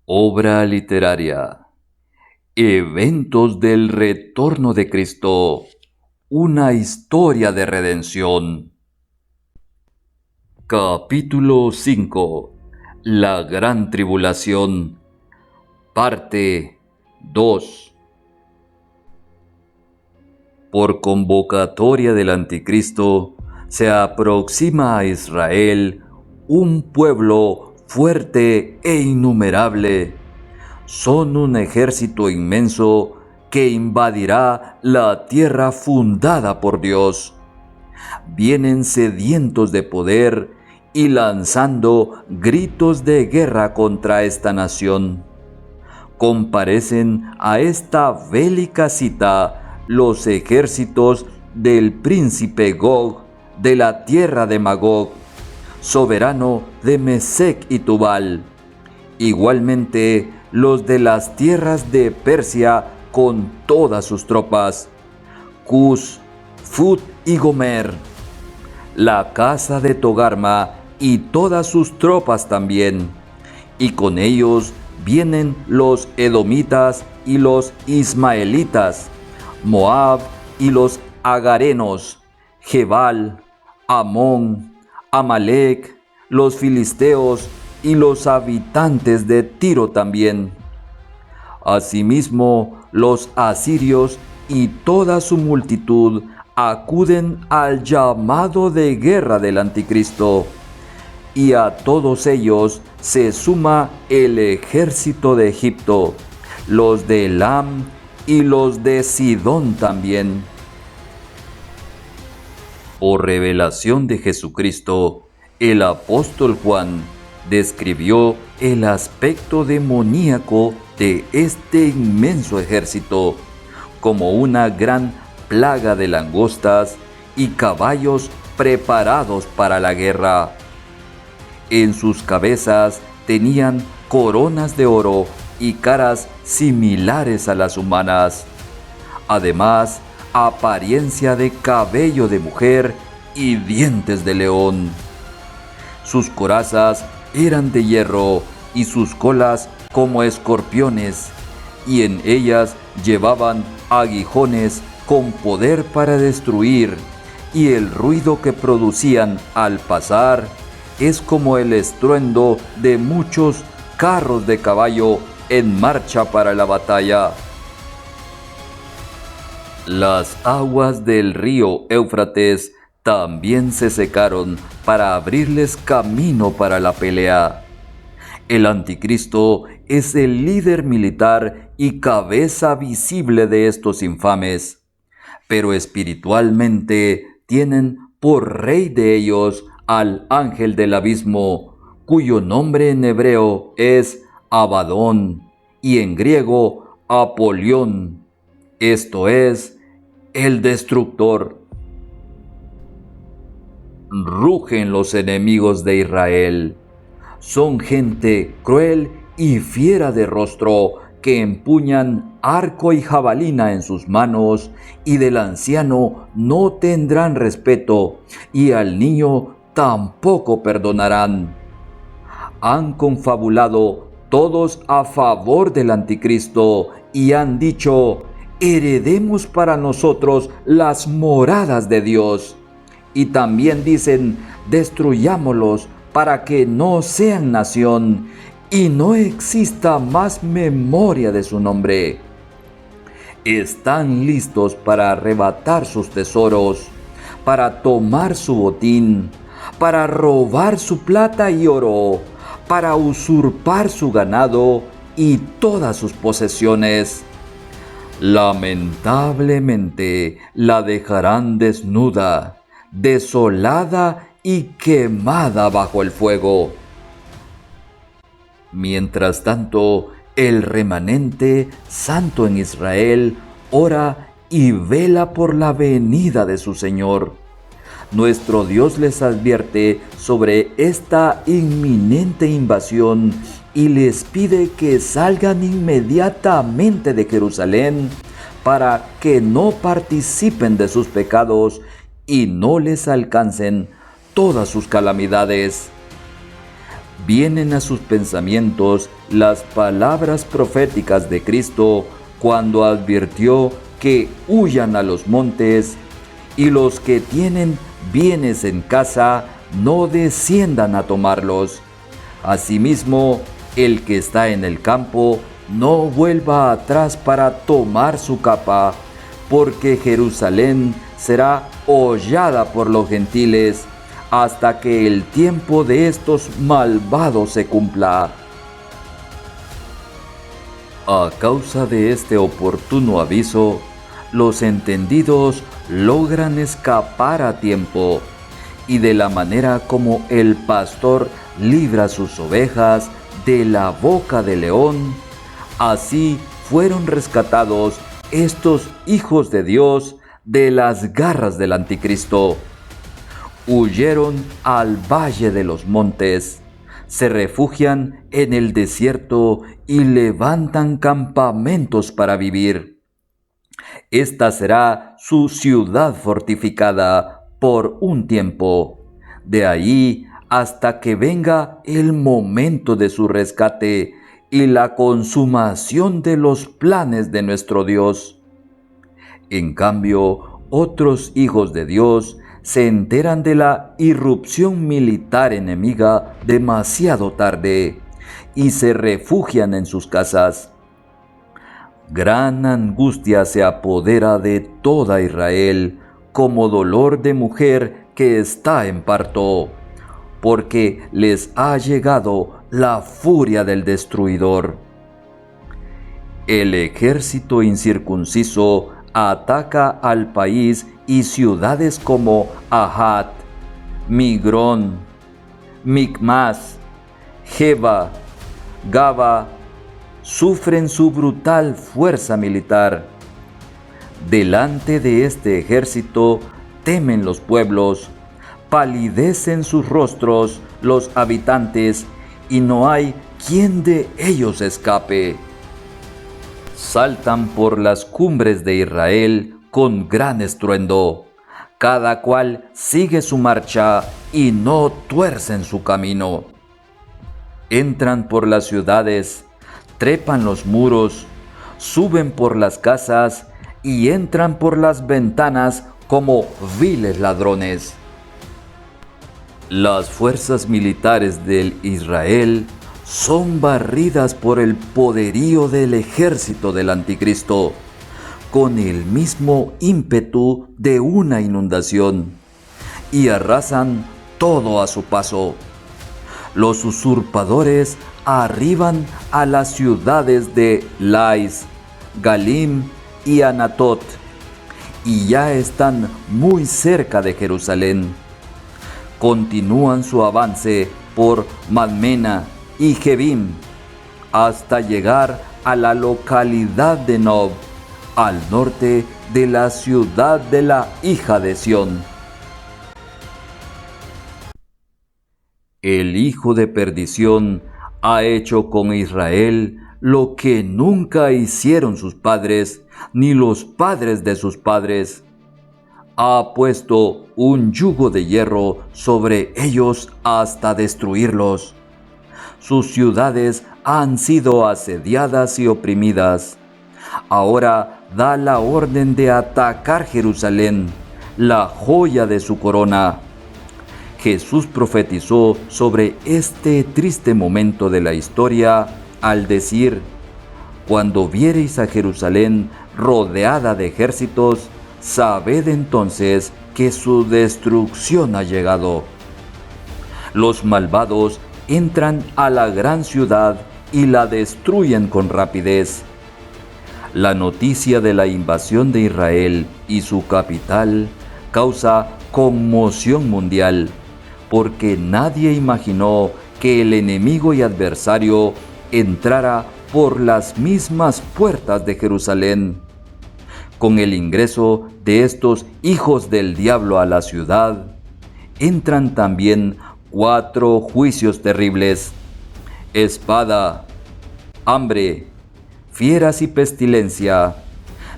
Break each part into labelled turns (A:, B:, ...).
A: Obra literaria. Eventos del retorno de Cristo. Una historia de redención. Capítulo 5. La gran tribulación. Parte 2. Por convocatoria del Anticristo, se aproxima a Israel un pueblo fuerte e innumerable. Son un ejército inmenso que invadirá la tierra fundada por Dios. Vienen sedientos de poder y lanzando gritos de guerra contra esta nación. Comparecen a esta bélica cita los ejércitos del príncipe Gog de la tierra de Magog, soberano de Mesec y Tubal. Igualmente los de las tierras de Persia con todas sus tropas, Cus, Fut y Gomer, la casa de Togarma y todas sus tropas también, y con ellos vienen los edomitas y los ismaelitas, Moab y los agarenos, Gebal, Amón, Amalec, los filisteos y los habitantes de Tiro también. Asimismo, los asirios y toda su multitud acuden al llamado de guerra del Anticristo, y a todos ellos se suma el ejército de Egipto, los de Elam y los de Sidón también. Por revelación de Jesucristo, el apóstol Juan describió el aspecto demoníaco de este inmenso ejército como una gran plaga de langostas y caballos preparados para la guerra. En sus cabezas tenían coronas de oro y caras similares a las humanas. Además, apariencia de cabello de mujer y dientes de león. Sus corazas eran de hierro y sus colas como escorpiones, y en ellas llevaban aguijones con poder para destruir, y el ruido que producían al pasar es como el estruendo de muchos carros de caballo en marcha para la batalla. Las aguas del río Éufrates también se secaron para abrirles camino para la pelea. El Anticristo es el líder militar y cabeza visible de estos infames, pero espiritualmente tienen por rey de ellos al ángel del abismo, cuyo nombre en hebreo es Abadón y en griego Apolión, esto es, el destructor. Rugen los enemigos de Israel. Son gente cruel y fiera de rostro, que empuñan arco y jabalina en sus manos, y del anciano no tendrán respeto, y al niño tampoco perdonarán. Han confabulado todos a favor del Anticristo, y han dicho: heredemos para nosotros las moradas de Dios. Y también dicen: destruyámoslos para que no sean nación y no exista más memoria de su nombre. Están listos para arrebatar sus tesoros, para tomar su botín, para robar su plata y oro, para usurpar su ganado y todas sus posesiones. Lamentablemente la dejarán desnuda, desolada y quemada bajo el fuego. Mientras tanto, el remanente santo en Israel ora y vela por la venida de su Señor. Nuestro Dios les advierte sobre esta inminente invasión y les pide que salgan inmediatamente de Jerusalén para que no participen de sus pecados y no les alcancen todas sus calamidades. Vienen a sus pensamientos las palabras proféticas de Cristo cuando advirtió que huyan a los montes y los que tienen bienes en casa no desciendan a tomarlos. Asimismo, el que está en el campo no vuelva atrás para tomar su capa, porque Jerusalén será hollada por los gentiles hasta que el tiempo de estos malvados se cumpla. A causa de este oportuno aviso, los entendidos logran escapar a tiempo, y de la manera como el pastor libra sus ovejas de la boca del león, así fueron rescatados estos hijos de Dios de las garras del anticristo. Huyeron al valle de los montes, se refugian en el desierto y levantan campamentos para vivir. Esta será su ciudad fortificada por un tiempo, de ahí hasta que venga el momento de su rescate y la consumación de los planes de nuestro Dios. En cambio, otros hijos de Dios se enteran de la irrupción militar enemiga demasiado tarde y se refugian en sus casas. Gran angustia se apodera de toda Israel, como dolor de mujer que está en parto, porque les ha llegado la furia del destruidor. El ejército incircunciso ataca al país y ciudades como Ahat, Migrón, Micmas, Geba, Gaba, sufren su brutal fuerza militar. Delante de este ejército temen los pueblos, palidecen sus rostros los habitantes, y no hay quien de ellos escape. Saltan por las cumbres de Israel con gran estruendo. Cada cual sigue su marcha y no tuercen su camino. Entran por las ciudades, trepan los muros, suben por las casas y entran por las ventanas como viles ladrones. Las fuerzas militares del Israel son barridas por el poderío del ejército del anticristo, con el mismo ímpetu de una inundación, y arrasan todo a su paso. Los usurpadores arriban a las ciudades de Lais, Galim y Anatot, y ya están muy cerca de Jerusalén. Continúan su avance por Madmena y Gebim, hasta llegar a la localidad de Nob, al norte de la ciudad de la hija de Sión. El hijo de perdición ha hecho con Israel lo que nunca hicieron sus padres, ni los padres de sus padres. Ha puesto un yugo de hierro sobre ellos hasta destruirlos. Sus ciudades han sido asediadas y oprimidas. Ahora da la orden de atacar Jerusalén, la joya de su corona. Jesús profetizó sobre este triste momento de la historia al decir: cuando viereis a Jerusalén rodeada de ejércitos, sabed entonces que su destrucción ha llegado. Los malvados entran a la gran ciudad y la destruyen con rapidez. La noticia de la invasión de Israel y su capital causa conmoción mundial, porque nadie imaginó que el enemigo y adversario entrara por las mismas puertas de Jerusalén. Con el ingreso de estos hijos del diablo a la ciudad, entran también 4 juicios terribles: espada, hambre, fieras y pestilencia.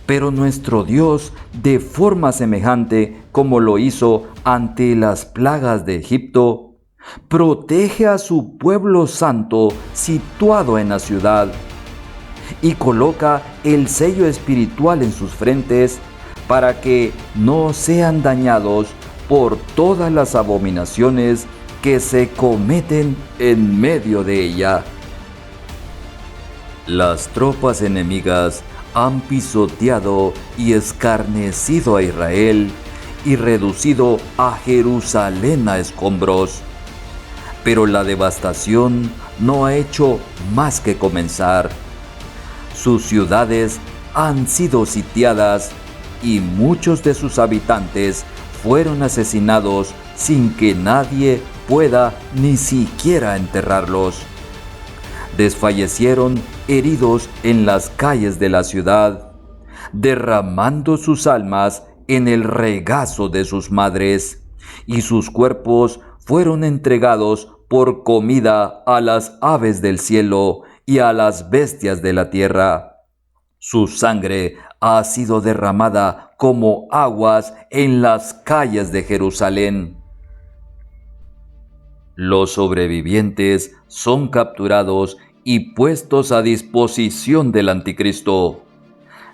A: Pero nuestro Dios, de forma semejante como lo hizo ante las plagas de Egipto, Protege a su pueblo santo situado en la ciudad y coloca el sello espiritual en sus frentes para que no sean dañados por todas las abominaciones que se cometen en medio de ella. Las tropas enemigas han pisoteado y escarnecido a Israel y reducido a Jerusalén a escombros. Pero la devastación no ha hecho más que comenzar. Sus ciudades han sido sitiadas y muchos de sus habitantes fueron asesinados sin que nadie pueda ni siquiera enterrarlos. Desfallecieron heridos en las calles de la ciudad, derramando sus almas en el regazo de sus madres, y sus cuerpos fueron entregados por comida a las aves del cielo y a las bestias de la tierra. Su sangre ha sido derramada como aguas en las calles de Jerusalén. Los sobrevivientes son capturados y puestos a disposición del anticristo.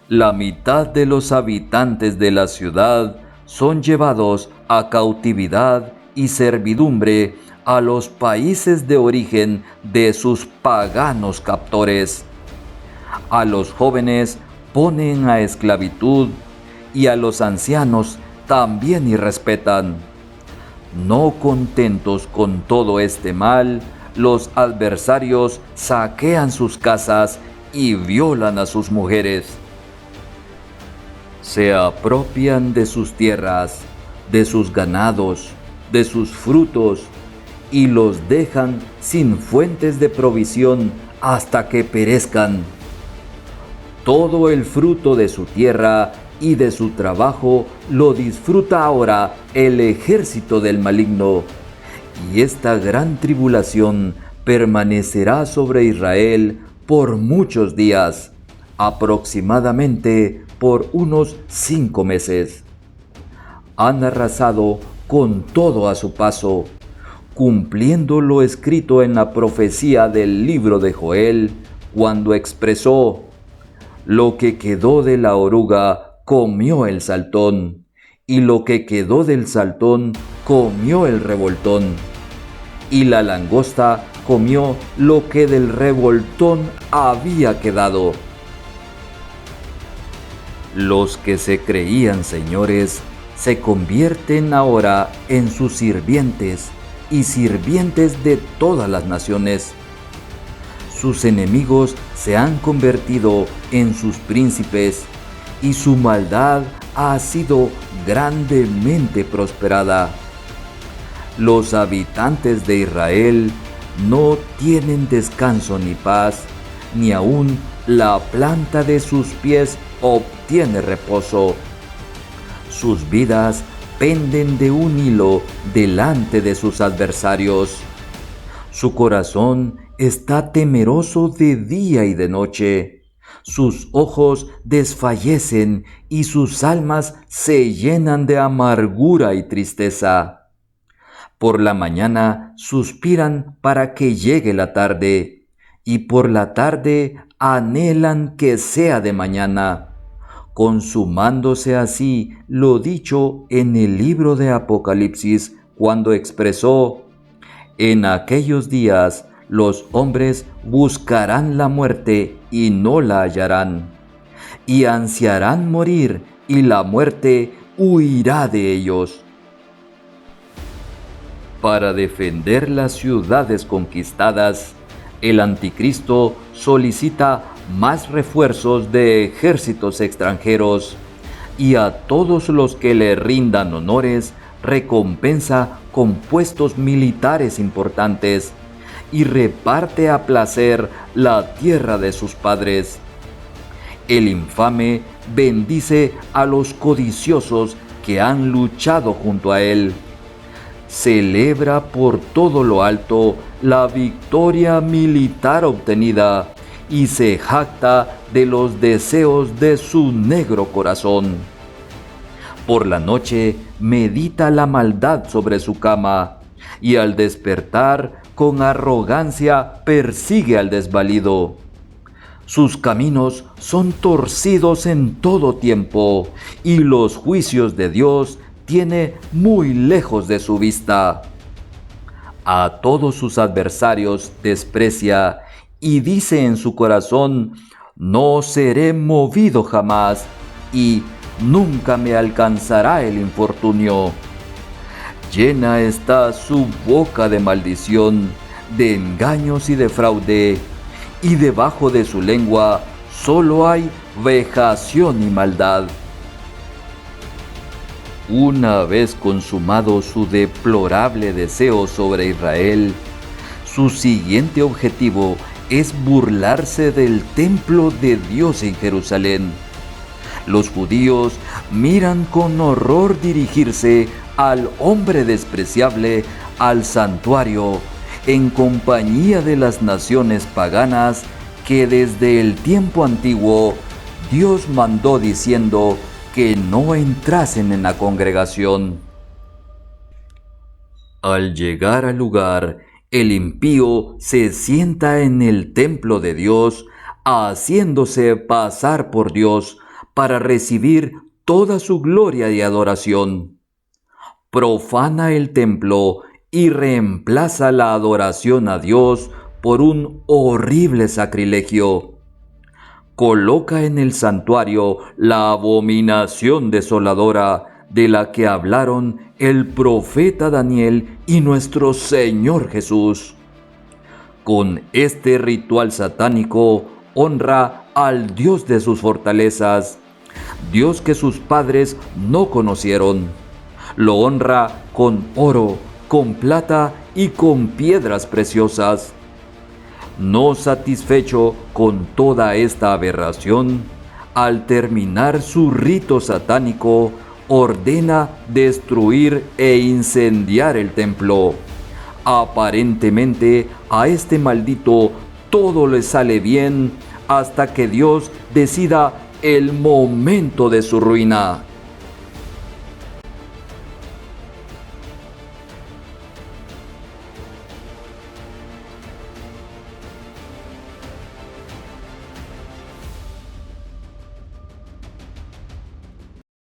A: La mitad de los habitantes de la ciudad son llevados a cautividad y servidumbre a los países de origen de sus paganos captores. A los jóvenes ponen a esclavitud y a los ancianos también irrespetan. No contentos con todo este mal, los adversarios saquean sus casas y violan a sus mujeres. Se apropian de sus tierras, de sus ganados, de sus frutos, y los dejan sin fuentes de provisión hasta que perezcan. Todo el fruto de su tierra y de su trabajo lo disfruta ahora el ejército del maligno, y esta gran tribulación permanecerá sobre Israel por muchos días, aproximadamente por unos 5 meses. Han arrasado con todo a su paso, cumpliendo lo escrito en la profecía del libro de Joel, cuando expresó: lo que quedó de la oruga comió el saltón, y lo que quedó del saltón comió el revoltón, y la langosta comió lo que del revoltón había quedado. Los que se creían señores se convierten ahora en sus sirvientes y sirvientes de todas las naciones. Sus enemigos se han convertido en sus príncipes, y su maldad ha sido grandemente prosperada. Los habitantes de Israel no tienen descanso ni paz, ni aun la planta de sus pies obtiene reposo. Sus vidas penden de un hilo delante de sus adversarios. Su corazón está temeroso de día y de noche. Sus ojos desfallecen y sus almas se llenan de amargura y tristeza. Por la mañana suspiran para que llegue la tarde, y por la tarde anhelan que sea de mañana, consumándose así lo dicho en el libro de Apocalipsis, cuando expresó: en aquellos días los hombres buscarán la muerte y no la hallarán, y ansiarán morir, y la muerte huirá de ellos. Para defender las ciudades conquistadas, el anticristo solicita más refuerzos de ejércitos extranjeros, y a todos los que le rindan honores recompensa con puestos militares importantes, y reparte a placer la tierra de sus padres. El infame bendice a los codiciosos que han luchado junto a él. Celebra por todo lo alto la victoria militar obtenida y se jacta de los deseos de su negro corazón. Por la noche medita la maldad sobre su cama, y al despertar con arrogancia persigue al desvalido. Sus caminos son torcidos en todo tiempo, y los juicios de Dios tiene muy lejos de su vista. A todos sus adversarios desprecia, y dice en su corazón: no seré movido jamás, y nunca me alcanzará el infortunio. Llena está su boca de maldición, de engaños y de fraude, y debajo de su lengua solo hay vejación y maldad. Una vez consumado su deplorable deseo sobre Israel, su siguiente objetivo es burlarse del templo de Dios en Jerusalén. Los judíos miran con horror dirigirse al hombre despreciable al santuario, en compañía de las naciones paganas que desde el tiempo antiguo Dios mandó diciendo que no entrasen en la congregación. Al llegar al lugar, el impío se sienta en el templo de Dios, haciéndose pasar por Dios para recibir toda su gloria y adoración. Profana el templo y reemplaza la adoración a Dios por un horrible sacrilegio. Coloca en el santuario la abominación desoladora de la que hablaron el profeta Daniel y nuestro Señor Jesús. Con este ritual satánico honra al Dios de sus fortalezas, Dios que sus padres no conocieron. Lo honra con oro, con plata y con piedras preciosas. No satisfecho con toda esta aberración, al terminar su rito satánico, ordena destruir e incendiar el templo. Aparentemente, a este maldito todo le sale bien hasta que Dios decida el momento de su ruina.